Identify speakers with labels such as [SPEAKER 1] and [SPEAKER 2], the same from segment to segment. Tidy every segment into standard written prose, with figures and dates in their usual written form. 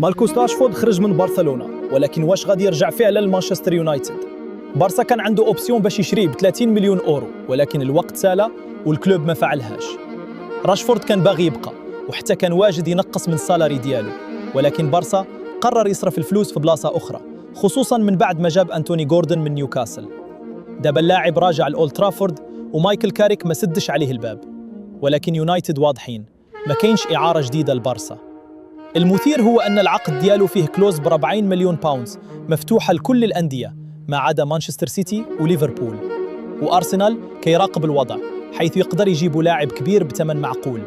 [SPEAKER 1] ماركوس راشفورد خرج من برشلونة، ولكن واش غادي يرجع فعلا لمانشستر يونايتد؟ بارسا كان عنده اوبسيون باش يشريه ب 30 مليون اورو، ولكن الوقت سالى والكلوب ما فعلهاش. راشفورد كان باغي يبقى، وحتى كان واجد ينقص من السالاري ديالو، ولكن بارسا قرر يصرف الفلوس في بلاصة أخرى، خصوصاً من بعد ما جاب أنتوني غوردون من نيوكاسل. دابا اللاعب راجع لأولد ترافورد ومايكل كاريك ما سدش عليه الباب، ولكن يونايتد واضحين ما كاينش إعارة جديدة لبارسا. المثير هو أن العقد ديالو فيه كلوز ب 40 مليون باوندز مفتوحة لكل الأندية ما عدا مانشستر سيتي وليفربول، وأرسنال كيراقب الوضع حيث يقدر يجيبوا لاعب كبير بثمن معقول.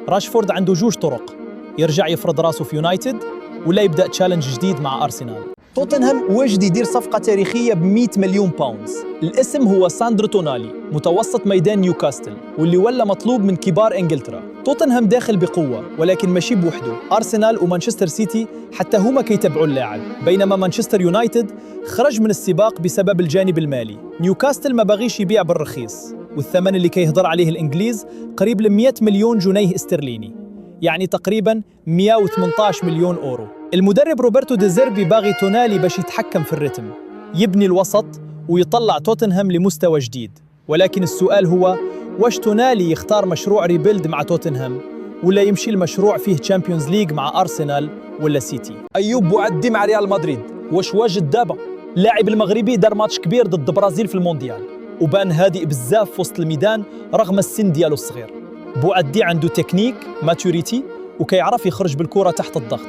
[SPEAKER 1] راشفورد عنده جوج طرق: يرجع يفرض راسه في يونايتد ولا يبدأ تشالنج جديد مع أرسنال. توتنهام واجد يدير صفقة تاريخية ب 100 مليون باوندز. الاسم هو ساندرو تونالي، متوسط ميدان نيوكاسل، واللي ولا مطلوب من كبار انجلترا. توتنهام داخل بقوة ولكن ماشي بوحده، أرسنال ومانشستر سيتي حتى هما كيتابعوا اللاعب، بينما مانشستر يونايتد خرج من السباق بسبب الجانب المالي. نيوكاسل ما باغيش يبيع بالرخيص، والثمن اللي كيهضر عليه الإنجليز قريب ل 100 مليون جنيه استرليني، يعني تقريباً 118 مليون أورو. المدرب روبرتو دي زيربي باغي تونالي باش يتحكم في الرتم، يبني الوسط ويطلع توتنهام لمستوى جديد. ولكن السؤال هو، واش تونالي يختار مشروع ريبيلد مع توتنهام ولا يمشي المشروع فيه تشامبيونز ليج مع أرسنال ولا سيتي؟ أيوب بوعدي مع ريال مدريد، واش واجد دابا؟ اللاعب المغربي دار ماتش كبير ضد البرازيل في المونديال وبان هادئ بزاف في وسط الميدان رغم السن ديالو الصغير. بوعدي عنده تكنيك ماتوريتي وكيعرف يخرج بالكرة تحت الضغط،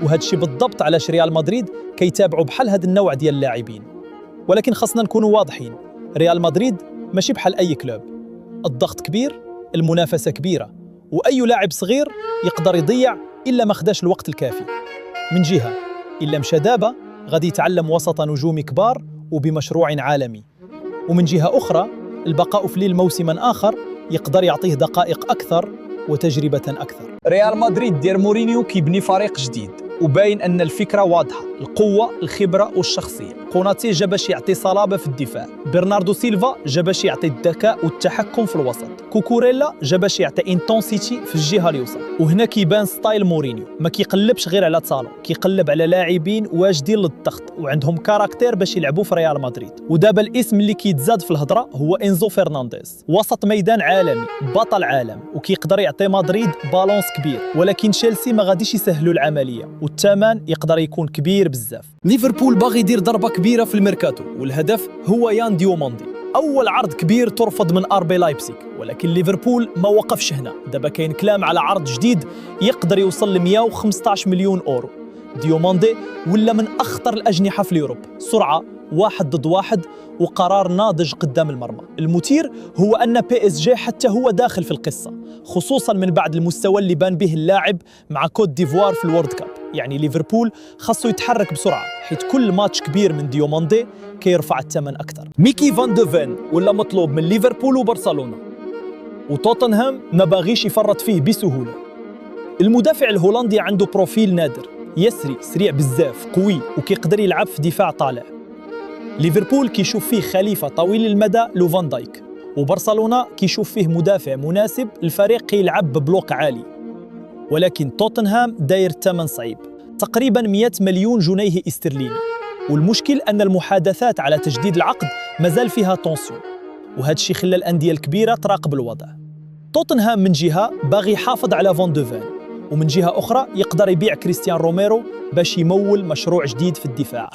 [SPEAKER 1] وهذا الشيء بالضبط علاش ريال مدريد كيتابعوا بحال هذا النوع ديال اللاعبين. ولكن خاصنا نكونوا واضحين، ريال مدريد ماشي بحال أي كلوب، الضغط كبير، المنافسة كبيرة، وأي لاعب صغير يقدر يضيع إلا ما خداش الوقت الكافي. من جهة إلا مشى دابا غادي يتعلم وسط نجوم كبار وبمشروع عالمي، ومن جهة أخرى البقاء في ليل موسما آخر يقدر يعطيه دقائق أكثر وتجربة أكثر. ريال مدريد دير مورينيو كيبني فريق جديد، وباين أن الفكرة واضحة: القوة، الخبرة والشخصية. كوناتي جا باش يعطي صلابة في الدفاع، برناردو سيلفا جا باش يعطي الذكاء والتحكم في الوسط، كوكوريلا جا باش يعطي انتونسيتي في الجهة اليسرى. وهنا كيبان ستايل مورينيو، ما كيقلبش غير على تصالو، كيقلب على لاعبين واجدين للضغط وعندهم كاركتير باش يلعبوا في ريال مدريد. ودابا الاسم اللي كيتزاد في الهضرة هو إنزو فرنانديز، وسط ميدان عالمي، بطل عالم، وكيقدر يعطي مدريد بالونس كبير. ولكن تشيلسي ما غاديش يسهلوا العملية، والثمن يقدر يكون كبير بزاف. ليفربول باغي يدير ضربة كبيرة في الميركاتو، والهدف هو يان ديوموندي. أول عرض كبير ترفض من RB لايبزيغ، ولكن ليفربول ما وقفش هنا. دابا كاين كلام على عرض جديد يقدر يوصل ل 115 مليون أورو. ديوموندي ولا من أخطر الأجنحة في اليوروب، سرعة، 1 ضد 1 وقرار ناضج قدام المرمى. المثير هو أن PSG حتى هو داخل في القصة، خصوصاً من بعد المستوى اللي بان به اللاعب مع كوت ديفوار في الورد كاب. يعني ليفربول خاصو يتحرك بسرعة، حيث كل ماتش كبير من ديوموندي كيرفع الثمن أكثر. ميكي فان دو فين ولا مطلوب من ليفربول وبرشلونة، وتوتنهام ما باغيش يفرط فيه بسهولة. المدافع الهولندي عنده بروفيل نادر، يسري، سريع بزاف، قوي، وكيقدر يلعب في دفاع طالع. ليفربول كيشوف فيه خليفة طويل المدى لو فان دايك، وبرشلونة كيشوف فيه مدافع مناسب الفريق كيلعب ببلوك عالي. ولكن توتنهام داير ثمن صعيب، تقريبا 100 مليون جنيه استرليني، والمشكل أن المحادثات على تجديد العقد مازال فيها تونسيون، وهذا الشيء خلى الأندية الكبيرة تراقب الوضع. توتنهام من جهة باغي يحافظ على فان دو فين، ومن جهة أخرى يقدر يبيع كريستيان روميرو باش يمول مشروع جديد في الدفاع.